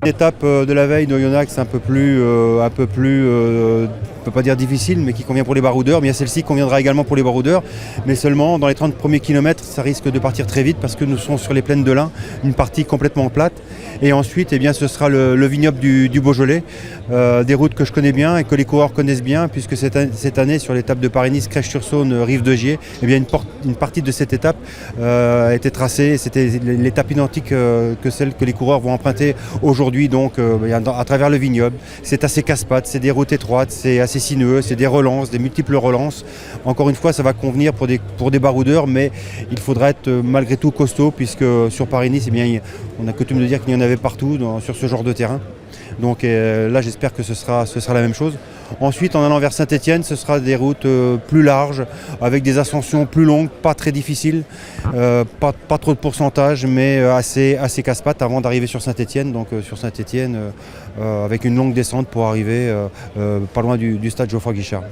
L'étape de la veille d'Oyonnax, c'est un peu plus, on ne peut pas dire difficile, mais qui convient pour les baroudeurs. Mais il y a celle-ci qui conviendra également pour les baroudeurs. Mais seulement dans les 30 premiers kilomètres, ça risque de partir très vite parce que nous sommes sur les plaines de l'Ain, une partie complètement plate. Et ensuite, eh bien, ce sera le vignoble du Beaujolais, des routes que je connais bien et que les coureurs connaissent bien, puisque cette année, sur l'étape de Paris-Nice, Crèche-sur-Saône, Rive-de-Gier, eh bien, une partie de cette étape a été tracée. C'était l'étape identique que celle que les coureurs vont emprunter aujourd'hui, donc à travers le vignoble. C'est assez casse-pattes, c'est des routes étroites, c'est assez sinueux, c'est des relances, des multiples relances. Encore une fois, ça va convenir pour des baroudeurs, mais il faudra être malgré tout costaud, puisque sur Paris-Nice, eh bien, on a coutume de dire qu'il y en avait partout sur ce genre de terrain. Donc là, j'espère que ce sera la même chose. Ensuite, en allant vers Saint-Étienne, ce sera des routes plus larges, avec des ascensions plus longues, pas très difficiles, pas trop de pourcentage, mais assez casse-pattes avant d'arriver sur Saint-Étienne. Donc sur Saint-Étienne, avec une longue descente pour arriver pas loin du stade Geoffroy Guichard.